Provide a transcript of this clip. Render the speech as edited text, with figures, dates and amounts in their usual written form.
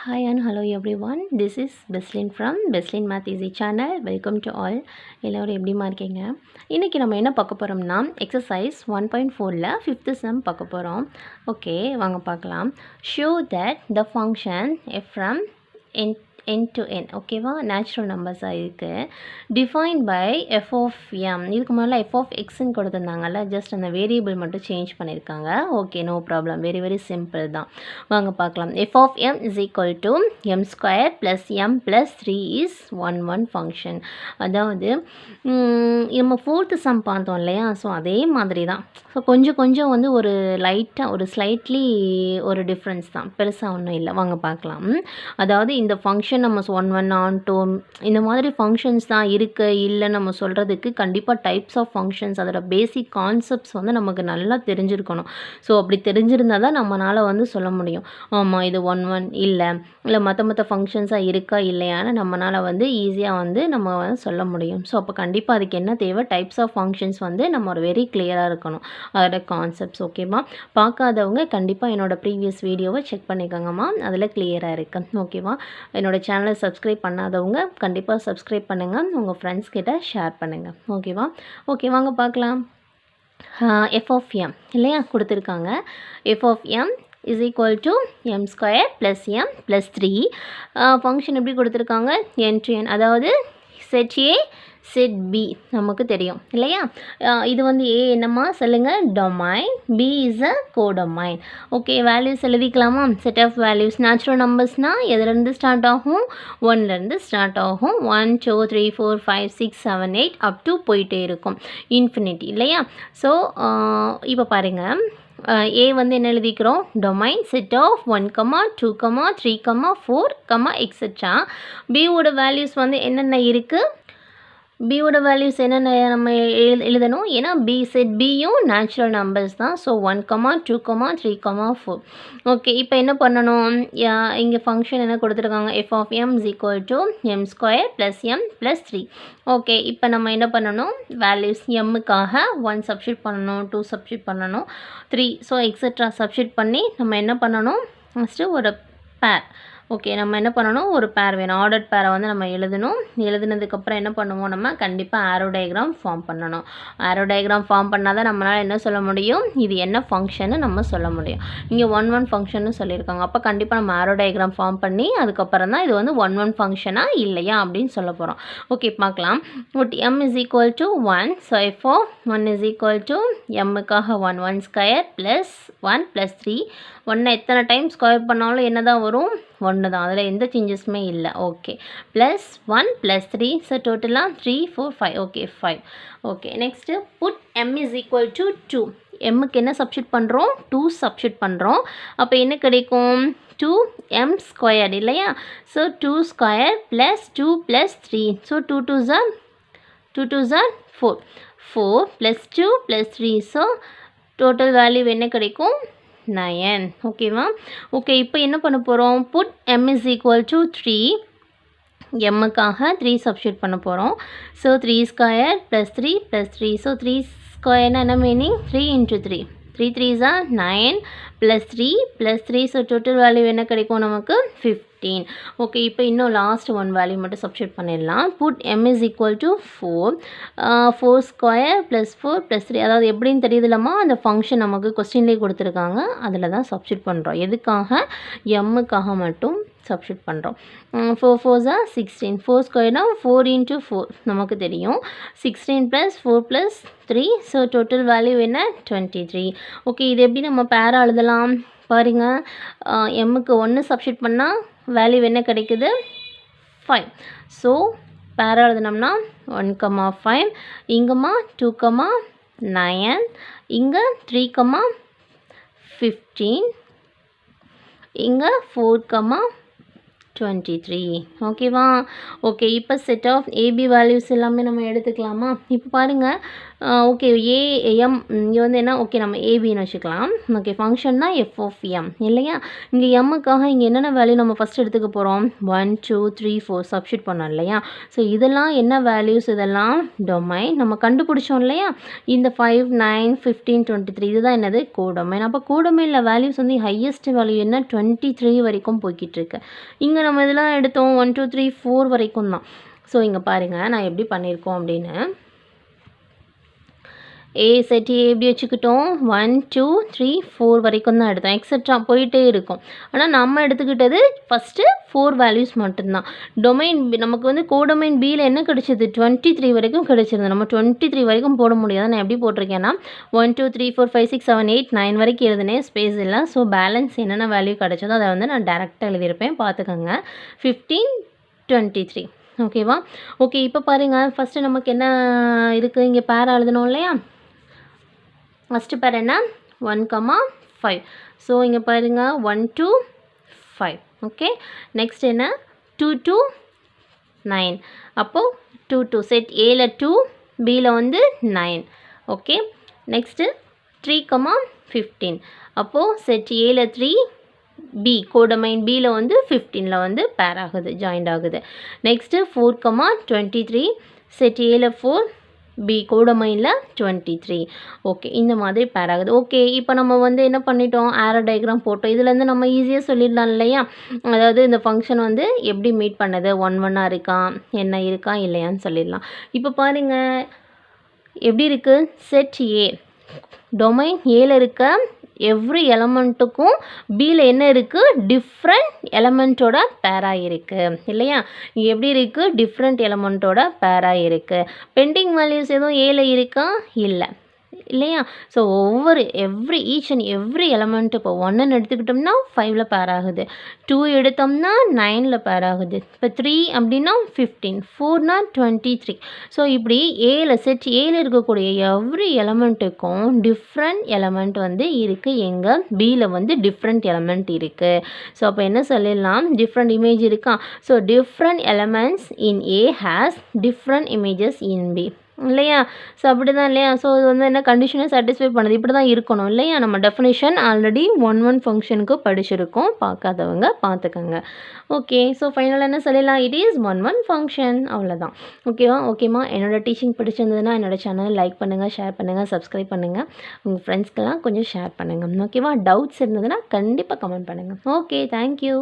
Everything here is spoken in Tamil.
Hi and hello everyone. This is Beslin from Beslin Math Easy channel. Welcome to all. எல்லோரும் எப்படிமா இருக்கீங்க? இன்றைக்கி நம்ம என்ன பார்க்க போகிறோம்னா எக்ஸசைஸ் 1.4ல் 5th sum பார்க்க போகிறோம். ஓகே வாங்க பார்க்கலாம். Show that the function f from n to n ஓகேவா நேச்சுரல் நம்பர்ஸாக இருக்குது. Defined by F of M. இதுக்கு முன்னாடி எஃப் ஆஃப் எக்ஸ்ன்னு கொடுத்துருந்தாங்கல்ல, ஜஸ்ட் அந்த வேரியபிள் மட்டும் சேஞ்ச் பண்ணியிருக்காங்க. Okay no problem, very simple தான். வாங்க பார்க்கலாம். F of M is equal to M square plus M plus 3 is 1 function. அதாவது நம்ம 4th சம் பார்த்தோம் இல்லையா, ஸோ அதே மாதிரி தான். ஸோ கொஞ்சம் வந்து ஒரு லைட்டாக ஒரு ஸ்லைட்லி ஒரு டிஃப்ரென்ஸ் தான், பெருசாக ஒன்றும் இல்லை. வாங்க பார்க்கலாம். அதாவது இந்த ஃபங்க்ஷன் நம்ம 1 ஆன் 2 இந்த மாதிரி ஃபங்க்ஷன்ஸ் தான் இருக்குது இல்லை நம்ம சொல்கிறதுக்கு கண்டிப்பாக டைப்ஸ் ஆஃப் ஃபங்க்ஷன்ஸ் அதோட பேசிக் கான்செப்ட்ஸ் வந்து நமக்கு நல்லா தெரிஞ்சிருக்கணும். ஸோ அப்படி தெரிஞ்சிருந்தால் தான் நம்மளால் வந்து சொல்ல முடியும். ஆமாம் இது 1 இல்லை மற்ற ஃபங்க்ஷன்ஸாக இருக்கா இல்லையான்னு நம்மளால் வந்து ஈஸியாக வந்து நம்ம வந்து சொல்ல முடியும். ஸோ அப்போ கண்டிப்பாக அதுக்கு என்ன தேவை, டைப்ஸ் ஆஃப் ஃபங்க்ஷன்ஸ் வந்து நம்ம ஒரு வெரி கிளியராக இருக்கணும் அதோட கான்செப்ட்ஸ். ஓகேவா, பார்க்காதவங்க கண்டிப்பாக என்னோடய ப்ரீவியஸ் வீடியோவை செக் பண்ணிக்கோங்கம்மா, அதில் கிளியராக இருக்குது. ஓகேவா, என்னோடய சேனலை சப்ஸ்கிரைப் பண்ணாதவங்க கண்டிப்பாக சப்ஸ்கிரைப் பண்ணுங்கள், உங்கள் ஃப்ரெண்ட்ஸ் கிட்ட ஷேர் பண்ணுங்கள். ஓகேவா, ஓகே வாங்க பார்க்கலாம். எஃப் ஆஃப் எம் இல்லையா கொடுத்துருக்காங்க. F of M is equal to M square plus M plus 3. Function எப்படி கொடுத்துருக்காங்க, என் டு என், அதாவது செட் ஏ செட் பி நமக்கு தெரியும் இல்லையா. இது வந்து ஏ என்னம்மா சொல்லுங்கள், domain. B is a codomain. Okay, values எழுதிக்கலாமா. செட் ஆஃப் வேல்யூஸ் நேச்சுரல் நம்பர்ஸ்னால் எதுலேருந்து ஸ்டார்ட் ஆகும், 1லேருந்து ஸ்டார்ட் ஆகும். 1 2 3 4 5 6 7 8 அப் டு போயிட்டே இருக்கும், இன்ஃபினிட்டி இல்லையா. ஸோ இப்போ பாருங்கள், ஏ வந்து என்ன எழுதிக்கிறோம், டொமைன் செட் ஆஃப் 1 2 3 4 எக்ஸெட்ரா. பியோட வேல்யூஸ் வந்து என்னென்ன இருக்குது, பியோட வேல்யூஸ் என்னென்ன நம்ம எழுதணும், ஏன்னா பி செட் பியும் நேச்சுரல் நம்பர்ஸ் தான். ஸோ 1 2 3 4. ஓகே, இப்போ என்ன பண்ணணும், இங்கே ஃபங்க்ஷன் என்ன கொடுத்துருக்காங்க, F of M is equal to M square plus M plus 3. Okay, இப்போ நம்ம என்ன பண்ணணும், வேல்யூஸ் எம்முக்காக 1 சப்ஸ்டியூட் பண்ணணும், 2 சப்ஸ்டியூட் பண்ணணும், 3 ஸோ எக்ஸெட்ரா சப்ஸ்டியூட் பண்ணி நம்ம என்ன பண்ணணும், ஃபஸ்ட்டு ஒரு பேர். ஓகே, நம்ம என்ன பண்ணணும், ஒரு பேர் வேணும், ஆர்டர்ட் பேரை வந்து நம்ம எழுதணும். எழுதுனதுக்கப்புறம் என்ன பண்ணுவோம், நம்ம கண்டிப்பாக ஆரோ டயக்ராம் ஃபார்ம் பண்ணணும். ஆரோ டயக்ராம் ஃபார்ம் பண்ணால் தான் நம்மளால் என்ன சொல்ல முடியும், இது என்ன ஃபங்க்ஷன்னு நம்ம சொல்ல முடியும். இங்கே 1 ஃபங்க்ஷன்னு சொல்லியிருக்காங்க, அப்போ கண்டிப்பாக நம்ம ஆரோ டயக்ராம் ஃபார்ம் பண்ணி அதுக்கப்புறம் தான் இது வந்து 1 ஃபங்க்ஷனாக இல்லையா அப்படின்னு சொல்ல போகிறோம். ஓகே பார்க்கலாம். But m is equal to 1. So f of 1 is equal to எம்முக்காக 1 ஸ்கொயர் ப்ளஸ் 1 ப்ளஸ் 3. 1 எத்தனை டைம் ஸ்கொயர் பண்ணாலும் என்ன தான் வரும், 1 தான், அதில் எந்த சேஞ்சஸுமே இல்லை. Okay, plus 1 plus 3. ஸோ டோட்டலாக 3 4 5. Okay 5. Okay next put M is equal to 2. எம்முக்கு என்ன சப்ஸ்டியூட் பண்ணுறோம், 2 சப்ஸ்டியூட் பண்ணுறோம். அப்போ என்ன கிடைக்கும், 2m ஸ்கொயர் இல்லையா. So 2 square plus 2 plus 3. So 2 2s are 4. 4 plus 2 plus 3. So total value என்ன கிடைக்கும், 9. ஓகேவா. ஓகே, இப்போ என்ன பண்ண போகிறோம், put M is equal to 3. எம்முக்காக 3 சப்ஸ்டியூட் பண்ண போகிறோம். So 3 square plus 3 plus 3. So 3 ஸ்கொயர்னா என்ன meaning, 3 × 3. 3 3s are 9 plus 3 plus 3. So total value என்ன கிடைக்கும் நமக்கு, 15. ஓகே, இப்போ இன்னும் லாஸ்ட் 1 வேல்யூ மட்டும் சப்ஸ்டியூட் பண்ணிடலாம். Put M is equal to 4. 4 square plus 4 plus 3. அதாவது எப்படின்னு தெரியுதுலம்மா, அந்த ஃபங்க்ஷன் நமக்கு கொஸ்டின்லேயே கொடுத்துருக்காங்க, அதில் தான் சப்ஸ்டியூட் பண்ணுறோம். எதுக்காக, எம்முக்காக மட்டும் சப்ஸ்டியூட் பண்ணுறோம். 4 4s are 16. 4 ஸ்கொயர்னா 4 × 4 நமக்கு தெரியும். 16 plus 4 plus 3. So total value என்ன, 23. ஓகே, இது எப்படி நம்ம பேராக எழுதலாம் பாருங்கள். எம்முக்கு 1 சப்ஸ்டியூட் பண்ணால் வேல்யூ என்ன கிடைக்குது, 5. ஸோ பேராக எழுதினோம்னா 1 5. இங்கேமா 2 9. இங்கே 3 15. இங்கே 4 23. ஓகேவா. ஓகே, இப்போ செட் ஆஃப் ஏபி வேல்யூஸ் எல்லாமே நம்ம எடுத்துக்கலாமா. இப்போ பாருங்கள், ஓகே ஏஎம் இங்கே வந்து என்ன ஓகே நம்ம ஏபின்னு வச்சுக்கலாம். ஓகே ஃபங்க்ஷன்னா எஃப் ஆஃப் எம் இல்லையா? இங்கே எம்முக்காக இங்கே என்னென்ன வேல்யூ நம்ம ஃபஸ்ட் எடுத்துக்க போகிறோம்? 1 2 3 4 சப்ஸ்டியூட் பண்ணோம் இல்லையா? ஸோ இதெல்லாம் என்ன வேல்யூஸ்? இதெல்லாம் டொமைன் நம்ம கண்டுபிடிச்சோம் இல்லையா? இந்த 5 9 15 23 இதுதான் என்னது? கோடொமைன். அப்போ கோடொமைனில் வேல்யூஸ் வந்து ஹையஸ்ட் வேல்யூ என்ன? 23 வரைக்கும் போய்கிட்டு இருக்கு. இங்கே நம்ம இதெல்லாம் எடுத்தோம் 1 2 3 4 வரைக்கும் தான். ஸோ இங்கே பாருங்கள் நான் எப்படி பண்ணியிருக்கோம் அப்படின்னு. ஏ செட் ஏ எப்படி வச்சுக்கிட்டோம்? 1 2 3 4 வரைக்கும் தான் எடுத்தோம். எக்ஸட்ரா போயிட்டே இருக்கும். ஆனால் நம்ம எடுத்துக்கிட்டது ஃபஸ்ட்டு 4 வேல்யூஸ் மட்டும்தான். டொமைன் நமக்கு வந்து கோடொமைன் பியில் என்ன கிடைச்சிது? 23 வரைக்கும் கிடைச்சிருது. நம்ம 23 வரைக்கும் போட முடியாது. நான் எப்படி போட்டிருக்கேன்னா 1 2 3 4 5 6 7 8 9 வரைக்கும் எழுதுனேன், ஸ்பேஸ் இல்லை. ஸோ பேலன்ஸ் என்னென்ன வேல்யூ கிடைச்சதோ அதை வந்து நான் டேரெக்டாக எழுதியிருப்பேன், பார்த்துக்கோங்க. 15 23 ஓகேவா? ஓகே இப்போ பாருங்கள் ஃபஸ்ட்டு நமக்கு என்ன இருக்குது? இங்கே பேர் எழுதணும் இல்லையா? ஃபஸ்ட்டு பேர் என்ன? 1 5. ஸோ இங்கே பாருங்கள் 1 2 5. ஓகே நெக்ஸ்ட் என்ன? 2 2 9. அப்போது 2 2 செட் ஏல 2 பியில் வந்து 9. Okay next 3 15. அப்போது செட் ஏல 3 பி கோடமைன் பியில் வந்து 15ல் வந்து பேர் ஆகுது, ஜாயிண்ட் ஆகுது. நெக்ஸ்ட்டு 4 23 செட் ஏல 4 பி கோடமைனில் 23. ஓகே இந்த மாதிரி பேர் ஆகுது. ஓகே இப்போ நம்ம வந்து என்ன பண்ணிட்டோம்? ஆரோ டயக்ராம் போட்டோம். இதுலேருந்து நம்ம ஈஸியாக சொல்லிடலாம் இல்லையா? அதாவது இந்த ஃபங்க்ஷன் வந்து எப்படி மீட் பண்ணது? 1 1 இருக்கா, என்ன இருக்கா இல்லையான்னு சொல்லிடலாம். இப்போ பாருங்கள் எப்படி இருக்குது? செட் ஏ டொமைன் ஏல இருக்க எவ்ரி எலமெண்ட்டுக்கும் பியில் என்ன இருக்குது? டிஃப்ரெண்ட் எலமெண்ட்டோட பேராக இருக்குது இல்லையா? எப்படி இருக்குது? டிஃப்ரெண்ட் எலமெண்ட்டோட பேராக இருக்குது. பெண்டிங் வேல்யூஸ் எதுவும் ஏல இருக்கா? இல்லை இல்லையா? So each and every element இப்போ 1ன்னு எடுத்துக்கிட்டோம்னா 5ல் பேர் ஆகுது, 2 எடுத்தோம்னா 9ல் பேர் ஆகுது, இப்போ 3 அப்படின்னா 15, 4னா 23. ஸோ இப்படி செட் ஏல இருக்கக்கூடிய எவ்ரி எலமெண்ட்டுக்கும் டிஃப்ரெண்ட் எலமெண்ட் வந்து இருக்குது. எங்கே? பியில் வந்து டிஃப்ரெண்ட் எலமெண்ட் இருக்குது. ஸோ அப்போ என்ன சொல்லிடலாம்? டிஃப்ரெண்ட் இமேஜ் இருக்கா? So different elements in A has different images in B இல்லையா? ஸோ அப்படி தான் இல்லையா? ஸோ இது வந்து என்ன கண்டிஷனை சாட்டிஸ்ஃபை பண்ணுது, இப்படி தான் இருக்கணும் இல்லையா? நம்ம டெஃபினேஷன் ஆல்ரெடி 1 ஃபங்க்ஷனுக்கு படிச்சிருக்கோம், பார்க்காதவங்க பார்த்துக்கோங்க. ஓகே ஸோ ஃபைனலாக என்ன சொல்லலாம்? இட் இஸ் 1 ஃபங்க்ஷன், அவ்வளோதான். ஓகேவா? ஓகேம்மா என்னோடய டீச்சிங் பிடிச்சிருந்ததுன்னா என்னோடய சேனலை லைக் பண்ணுங்கள், ஷேர் பண்ணுங்கள், சப்ஸ்கிரைப் பண்ணுங்கள், உங்கள் ஃப்ரெண்ட்ஸ்க்கெல்லாம் கொஞ்சம் ஷேர் பண்ணுங்கள். ஓகேவா? டவுட்ஸ் இருந்ததுன்னா கண்டிப்பாக கமெண்ட் பண்ணுங்கள். Okay thank you.